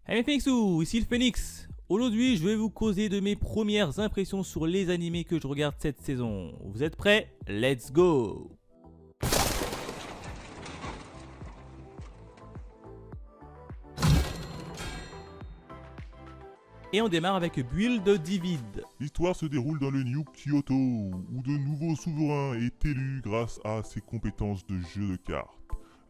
Hey Phoenixou, ici le Phoenix. Aujourd'hui, je vais vous causer de mes premières impressions sur les animés que je regarde cette saison. Vous êtes prêts? Let's go! Et on démarre avec Build Divid. L'histoire se déroule dans le New Kyoto, où de nouveaux souverains est élu grâce à ses compétences de jeu de cartes.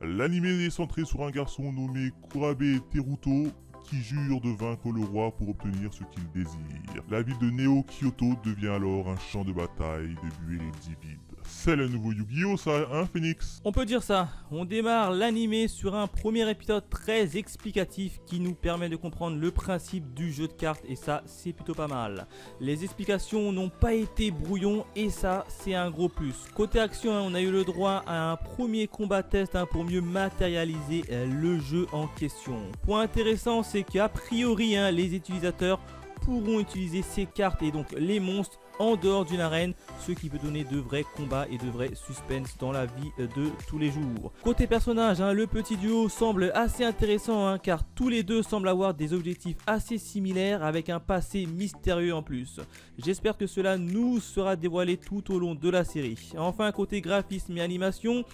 L'anime est centré sur un garçon nommé Kurabe Teruto, qui jure de vaincre le roi pour obtenir ce qu'il désire. La ville de Neo Kyoto devient alors un champ de bataille de Build Divid. C'est le nouveau Yu-Gi-Oh ça, hein Phoenix? On peut dire ça, on démarre l'animé sur un premier épisode très explicatif qui nous permet de comprendre le principe du jeu de cartes et ça c'est plutôt pas mal. Les explications n'ont pas été brouillons et ça c'est un gros plus. Côté action, on a eu le droit à un premier combat test pour mieux matérialiser le jeu en question. Point intéressant, c'est qu'a priori les utilisateurs pourront utiliser ces cartes et donc les monstres en dehors d'une arène, ce qui peut donner de vrais combats et de vrais suspens dans la vie de tous les jours. Côté personnage, le petit duo semble assez intéressant car tous les deux semblent avoir des objectifs assez similaires avec un passé mystérieux en plus. J'espère que cela nous sera dévoilé tout au long de la série. Enfin, côté graphisme et animation,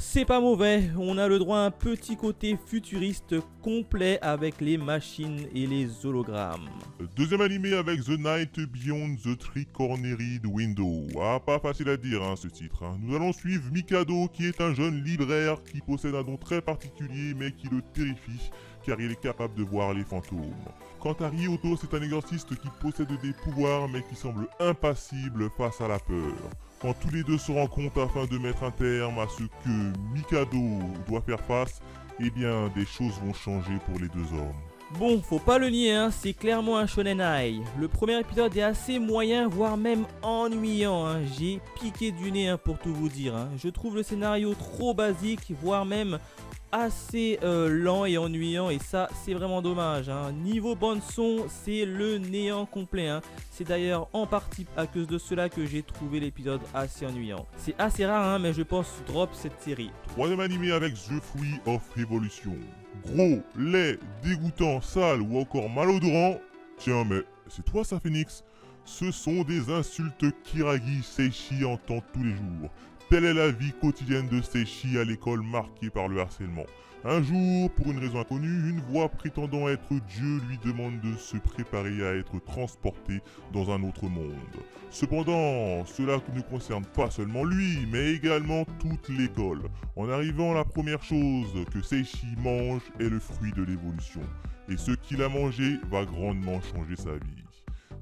c'est pas mauvais, on a le droit à un petit côté futuriste complet avec les machines et les hologrammes. Deuxième animé avec The Night Beyond the Three-Cornered Window. Ah, pas facile à dire ce titre. Nous allons suivre Mikado qui est un jeune libraire qui possède un don très particulier mais qui le terrifie car il est capable de voir les fantômes. Quant à Ryoto, c'est un exorciste qui possède des pouvoirs mais qui semble impassible face à la peur. Quand tous les deux se rencontrent afin de mettre un terme à ce que Mikado doit faire face, eh bien des choses vont changer pour les deux hommes. Bon, faut pas le nier, c'est clairement un shonen ai. Le premier épisode est assez moyen, voire même ennuyant. J'ai piqué du nez pour tout vous dire. Je trouve le scénario trop basique, voire même assez lent et ennuyant, et ça c'est vraiment dommage. Niveau bande son, c'est le néant complet. C'est d'ailleurs en partie à cause de cela que j'ai trouvé l'épisode assez ennuyant. C'est assez rare mais je pense drop cette série. Troisième animé avec The Fruit of Revolution. Gros, laid, dégoûtant, sale ou encore malodorant. Tiens mais c'est toi ça Phoenix? Ce sont des insultes qu'Iragi Seishi entend tous les jours. Telle est la vie quotidienne de Seishi à l'école marquée par le harcèlement. Un jour, pour une raison inconnue, une voix prétendant être Dieu lui demande de se préparer à être transporté dans un autre monde. Cependant, cela ne concerne pas seulement lui, mais également toute l'école. En arrivant, la première chose que Seishi mange est le fruit de l'évolution. Et ce qu'il a mangé va grandement changer sa vie.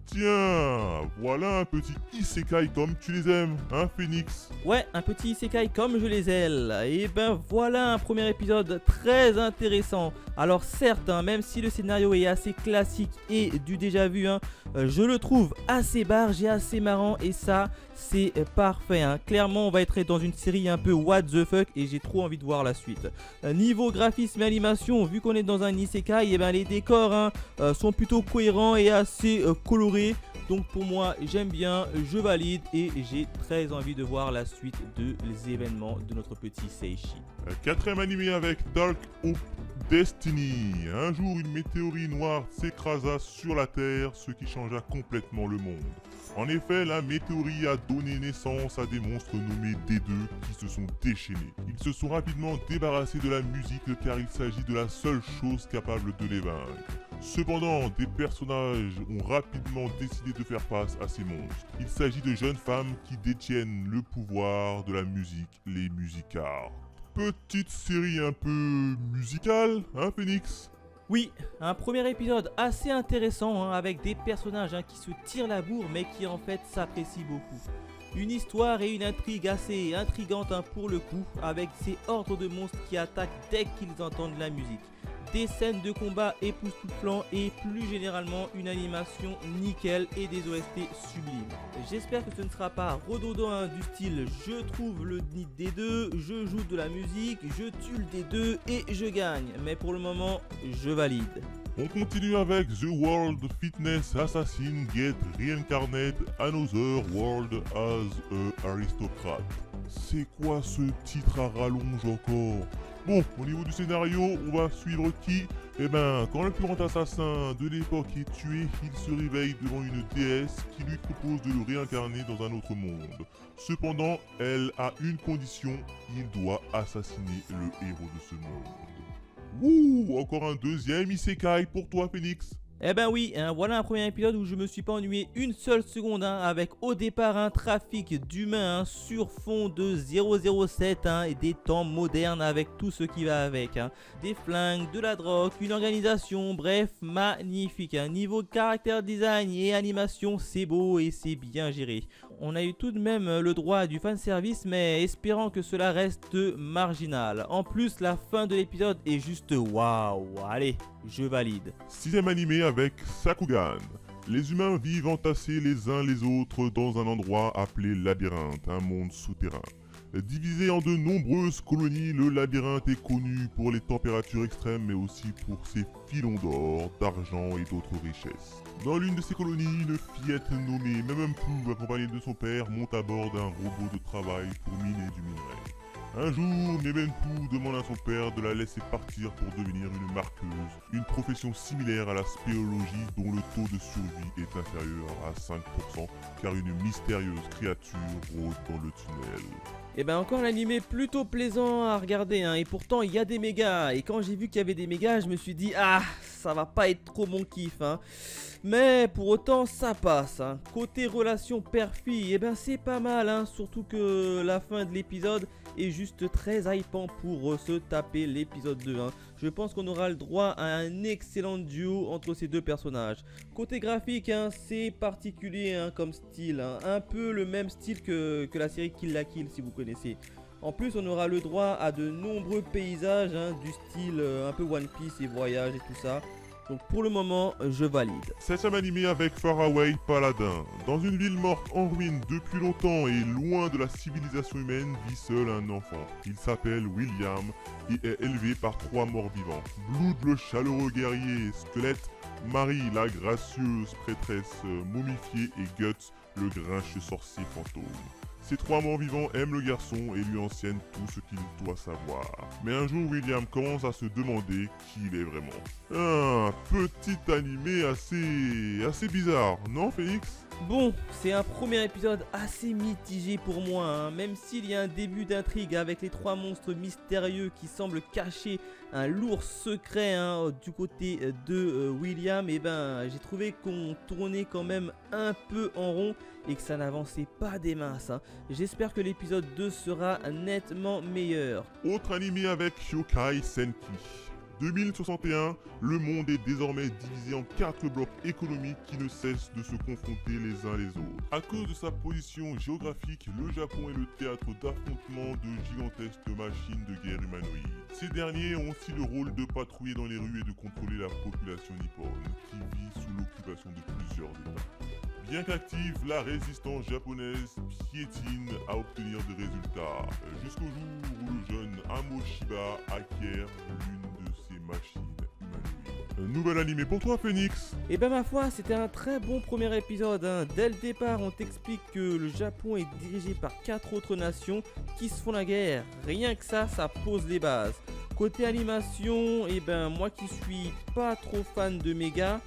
Tiens, voilà un petit isekai comme tu les aimes, Phoenix? Ouais, un petit isekai comme je les aime. Et ben voilà un premier épisode très intéressant. Alors certes, même si le scénario est assez classique et du déjà vu, je le trouve assez barge et assez marrant et ça c'est parfait. Clairement on va être dans une série un peu what the fuck et j'ai trop envie de voir la suite. Niveau graphisme et animation, vu qu'on est dans un isekai, et ben les décors sont plutôt cohérents et assez colorés. Donc pour moi j'aime bien, je valide et j'ai très envie de voir la suite des événements de notre petit Seishi. Quatrième animé avec Dark Hope Destiny. Un jour une météorite noire s'écrasa sur la Terre, ce qui changea complètement le monde. En effet, la météorite a donné naissance à des monstres nommés D2 qui se sont déchaînés. Ils se sont rapidement débarrassés de la musique car il s'agit de la seule chose capable de les vaincre. Cependant, des personnages ont rapidement décidé de faire face à ces monstres. Il s'agit de jeunes femmes qui détiennent le pouvoir de la musique, les musicards. Petite série un peu musicale, Phoenix? Oui, un premier épisode assez intéressant avec des personnages qui se tirent la bourre mais qui en fait s'apprécient beaucoup. Une histoire et une intrigue assez intrigante pour le coup, avec ces ordres de monstres qui attaquent dès qu'ils entendent la musique. Des scènes de combat époustouflants et plus généralement une animation nickel et des OST sublimes. J'espère que ce ne sera pas redondant du style je trouve le nid des deux, je joue de la musique, je tue le des deux et je gagne. Mais pour le moment, je valide. On continue avec The World Fitness Assassin Get Reincarnated Another World as a Aristocrat. C'est quoi ce titre à rallonge encore? Bon, au niveau du scénario, on va suivre qui? Eh ben, quand le plus grand assassin de l'époque est tué, il se réveille devant une déesse qui lui propose de le réincarner dans un autre monde. Cependant, elle a une condition, il doit assassiner le héros de ce monde. Ouh, encore un deuxième isekai pour toi, Phoenix. Eh ben oui, voilà un premier épisode où je me suis pas ennuyé une seule seconde, avec au départ un trafic d'humains sur fond de 007 et des temps modernes avec tout ce qui va avec. Des flingues, de la drogue, une organisation, bref, magnifique. Niveau caractère design et animation, c'est beau et c'est bien géré. On a eu tout de même le droit à du fanservice, mais espérant que cela reste marginal. En plus, la fin de l'épisode est juste waouh. Allez, je valide. Sixième animé avec Sakugan. Les humains vivent entassés les uns les autres dans un endroit appelé labyrinthe, un monde souterrain. Divisé en de nombreuses colonies, le labyrinthe est connu pour les températures extrêmes mais aussi pour ses filons d'or, d'argent et d'autres richesses. Dans l'une de ces colonies, une fillette nommée Memempu, accompagnée de son père, monte à bord d'un robot de travail pour miner du minerai. Un jour, Memempu demande à son père de la laisser partir pour devenir une marqueuse, une profession similaire à la spéologie dont le taux de survie est inférieur à 5% car une mystérieuse créature rôde dans le tunnel. Et ben encore l'animé plutôt plaisant à regarder, et pourtant il y a des mégas, et quand j'ai vu qu'il y avait des mégas, je me suis dit ça va pas être trop mon kiff, mais pour autant ça passe. Côté relation père-fille, et ben c'est pas mal, surtout que la fin de l'épisode est juste très hypant pour se taper l'épisode 2. Je pense qu'on aura le droit à un excellent duo entre ces deux personnages. Côté graphique, c'est particulier comme style, un peu le même style que la série Kill la Kill si vous connaissez. En plus, on aura le droit à de nombreux paysages du style un peu One Piece et voyage et tout ça. Donc pour le moment, je valide. Septième animé avec Faraway Paladin. Dans une ville morte en ruine depuis longtemps et loin de la civilisation humaine, vit seul un enfant. Il s'appelle William et est élevé par 3 morts vivants. Blood, le chaleureux guerrier squelette, Marie, la gracieuse prêtresse momifiée et Guts, le grincheux sorcier fantôme. Ces 3 morts vivants aiment le garçon et lui enseignent tout ce qu'il doit savoir. Mais un jour, William commence à se demander qui il est vraiment. Un petit animé assez bizarre, non Phoenix ? Bon, c'est un premier épisode assez mitigé pour moi, même s'il y a un début d'intrigue avec les 3 monstres mystérieux qui semblent cacher un lourd secret du côté de William. Et ben j'ai trouvé qu'on tournait quand même un peu en rond et que ça n'avançait pas des masses. J'espère que l'épisode 2 sera nettement meilleur. Autre animé avec Yokai Senki. 2061, le monde est désormais divisé en 4 blocs économiques qui ne cessent de se confronter les uns les autres. À cause de sa position géographique, le Japon est le théâtre d'affrontements de gigantesques machines de guerre humanoïdes. Ces derniers ont aussi le rôle de patrouiller dans les rues et de contrôler la population nippone, qui vit sous l'occupation de plusieurs États. Bien qu'active, la résistance japonaise piétine à obtenir des résultats, jusqu'au jour où le jeune Amoshiba acquiert l'une de ces machines humanoïdes. Un nouvel animé pour toi, Phoenix. Et ben ma foi, c'était un très bon premier épisode. Dès le départ, on t'explique que le Japon est dirigé par 4 autres nations qui se font la guerre. Rien que ça pose les bases. Côté animation, et ben moi qui suis pas trop fan de méga,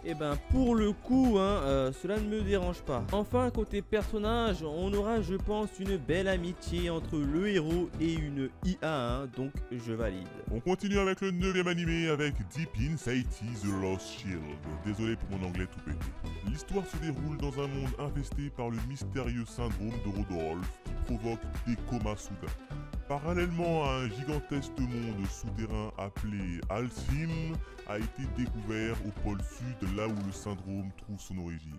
et ben pour le coup cela ne me dérange pas. Enfin côté personnage, on aura je pense une belle amitié entre le héros et une IA, donc je valide. On continue avec le 9e animé avec Deep Inside The Lost Shield. Désolé pour mon anglais tout pété. L'histoire se déroule dans un monde infesté par le mystérieux syndrome de Rodolphe qui provoque des comas soudains. Parallèlement à un gigantesque monde souterrain appelé Alcim a été découvert au pôle sud, là où le syndrome trouve son origine.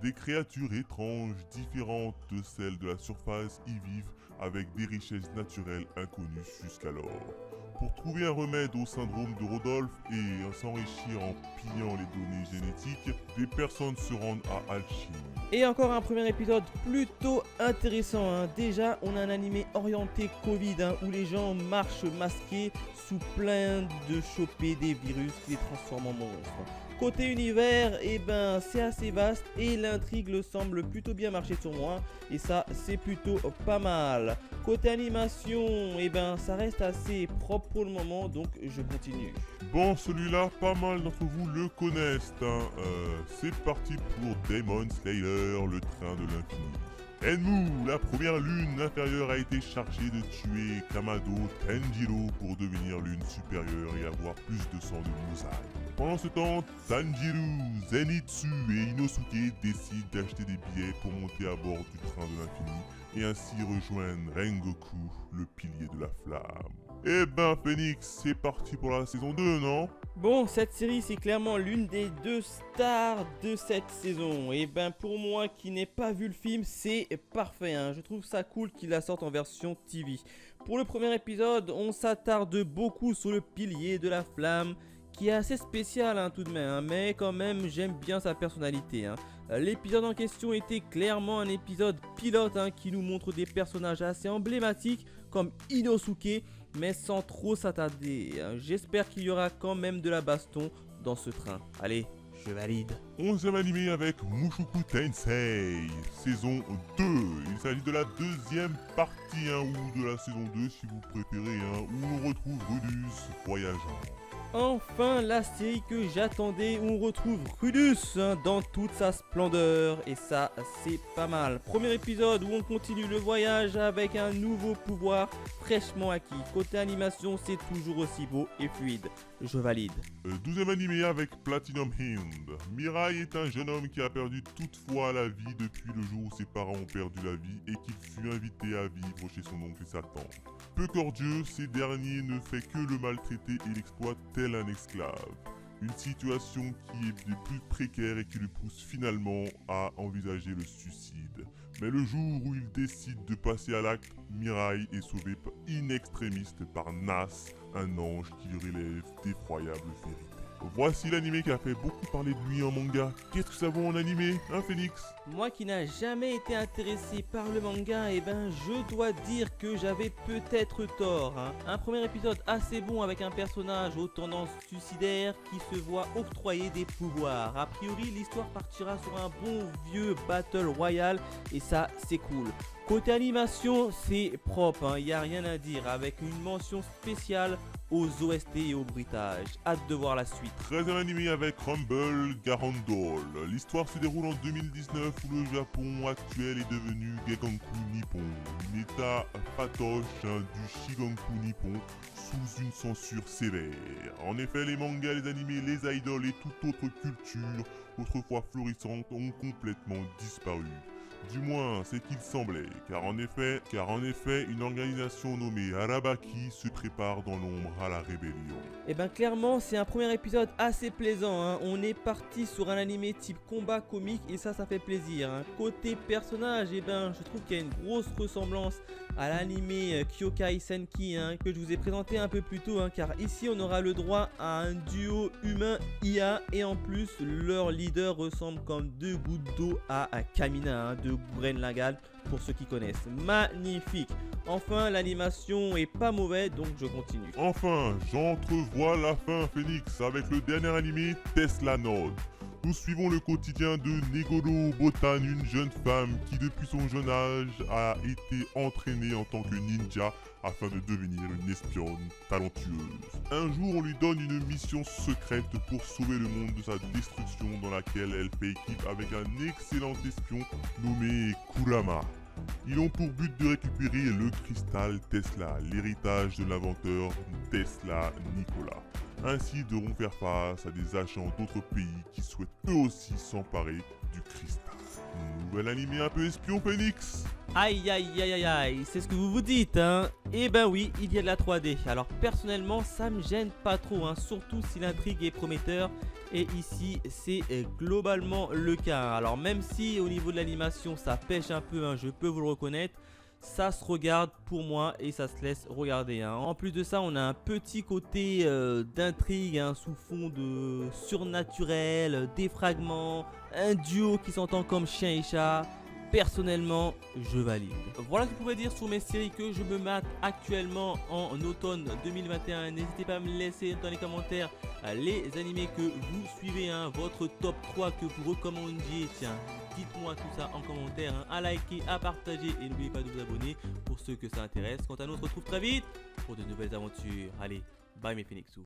Des créatures étranges, différentes de celles de la surface, y vivent avec des richesses naturelles inconnues jusqu'alors. Pour trouver un remède au syndrome de Rodolphe et s'enrichir en pillant les données génétiques, des personnes se rendent à Alchim. Et encore un premier épisode plutôt intéressant. Déjà, on a un animé orienté Covid où les gens marchent masqués sous plainte de choper des virus qui les transforment en monstres. Côté univers, c'est assez vaste et l'intrigue semble plutôt bien marcher sur moi et ça c'est plutôt pas mal. Côté animation, eh ben ça reste assez propre pour le moment, donc je continue. Bon, celui-là, pas mal d'entre vous le connaissent. C'est parti pour Demon Slayer, le train de l'infini. Enmu, la première lune inférieure, a été chargée de tuer Kamado Tanjiro pour devenir lune supérieure et avoir plus de sang de Muzai. Pendant ce temps, Tanjiro, Zenitsu et Inosuke décident d'acheter des billets pour monter à bord du train de l'infini et ainsi rejoindre Rengoku, le pilier de la flamme. Eh ben Phoenix, c'est parti pour la saison 2, non? Bon, cette série c'est clairement l'une des 2 stars de cette saison. Et ben pour moi qui n'ai pas vu le film, c'est parfait. Je trouve ça cool qu'il la sorte en version TV. Pour le premier épisode, on s'attarde beaucoup sur le pilier de la flamme, qui est assez spécial tout de même, mais quand même j'aime bien sa personnalité. L'épisode en question était clairement un épisode pilote qui nous montre des personnages assez emblématiques comme Inosuke, mais sans trop s'attarder. J'espère qu'il y aura quand même de la baston dans ce train. Allez, je valide. 11e animé avec Mushoku Tensei, saison 2. Il s'agit de la deuxième partie ou de la saison 2 si vous préférez, où on retrouve Rudus voyageant. Enfin la série que j'attendais, où on retrouve Rudus dans toute sa splendeur, et ça c'est pas mal. Premier épisode où on continue le voyage avec un nouveau pouvoir fraîchement acquis. Côté animation c'est toujours aussi beau et fluide, je valide. 12e animé avec Platinum Hind. Mirai est un jeune homme qui a perdu toute foi à la vie depuis le jour où ses parents ont perdu la vie et qu'il fut invité à vivre chez son oncle et sa tante. Peu cordieux, ces derniers ne fait que le maltraiter et l'exploite tel un esclave. Une situation qui est des plus précaires et qui le pousse finalement à envisager le suicide. Mais le jour où il décide de passer à l'acte, Mirai est sauvé in extremis par Nas, un ange qui relève d'effroyables vérités. Voici l'animé qui a fait beaucoup parler de lui en manga. Qu'est-ce que ça vaut en animé, Phoenix? Moi qui n'a jamais été intéressé par le manga, eh ben je dois dire que j'avais peut-être tort. Un premier épisode assez bon avec un personnage aux tendances suicidaires qui se voit octroyer des pouvoirs. A priori l'histoire partira sur un bon vieux Battle Royale et ça c'est cool. Côté animation c'est propre, y a rien à dire, avec une mention spéciale aux OST et au bruitage. Hâte de voir la suite. 13e animé avec Rumble Garandol. L'histoire se déroule en 2019 où le Japon actuel est devenu Gegonku Nippon, un état patoche du Shigonku Nippon sous une censure sévère. En effet, les mangas, les animés, les idoles et toute autre culture autrefois florissante ont complètement disparu. Du moins, c'est qu'il semblait, car en effet, une organisation nommée Arabaki se prépare dans l'ombre à la rébellion. Et ben clairement, c'est un premier épisode assez plaisant. On est parti sur un animé type combat comique et ça fait plaisir. Côté personnage, et ben je trouve qu'il y a une grosse ressemblance à l'animé Kyokai Senki que je vous ai présenté un peu plus tôt, car ici on aura le droit à un duo humain-IA et en plus leur leader ressemble comme 2 gouttes d'eau à Kamina de Gurren Lagann pour ceux qui connaissent. Magnifique. Enfin l'animation est pas mauvaise donc je continue. Enfin, j'entrevois la fin, Phoenix, avec le dernier animé Tesla Node. Nous suivons le quotidien de Negoro Botan, une jeune femme qui depuis son jeune âge a été entraînée en tant que ninja afin de devenir une espionne talentueuse. Un jour, on lui donne une mission secrète pour sauver le monde de sa destruction dans laquelle elle fait équipe avec un excellent espion nommé Kurama. Ils ont pour but de récupérer le cristal Tesla, l'héritage de l'inventeur Tesla Nikola. Ainsi, ils devront faire face à des agents d'autres pays qui souhaitent eux aussi s'emparer du cristal. Nouvel animé un peu espion, Phoenix. Aïe aïe aïe aïe aïe, c'est ce que vous vous dites Eh ben oui, il y a de la 3D. Alors personnellement, ça me gêne pas trop, surtout si l'intrigue est prometteur. Et ici, c'est globalement le cas. Alors même si au niveau de l'animation, ça pêche un peu, je peux vous le reconnaître. Ça se regarde pour moi et ça se laisse regarder. En plus de ça, on a un petit côté d'intrigue sous fond de surnaturel, des fragments, un duo qui s'entend comme chien et chat. Personnellement, je valide. Voilà ce que je pourrais dire sur mes séries que je me mate actuellement en automne 2021. N'hésitez pas à me laisser dans les commentaires les animés que vous suivez, hein, votre top 3 que vous recommandiez. Tiens, dites-moi tout ça en commentaire, hein, à liker, à partager et n'oubliez pas de vous abonner pour ceux que ça intéresse. Quant à nous, on se retrouve très vite pour de nouvelles aventures. Allez, bye mes Phoenixous.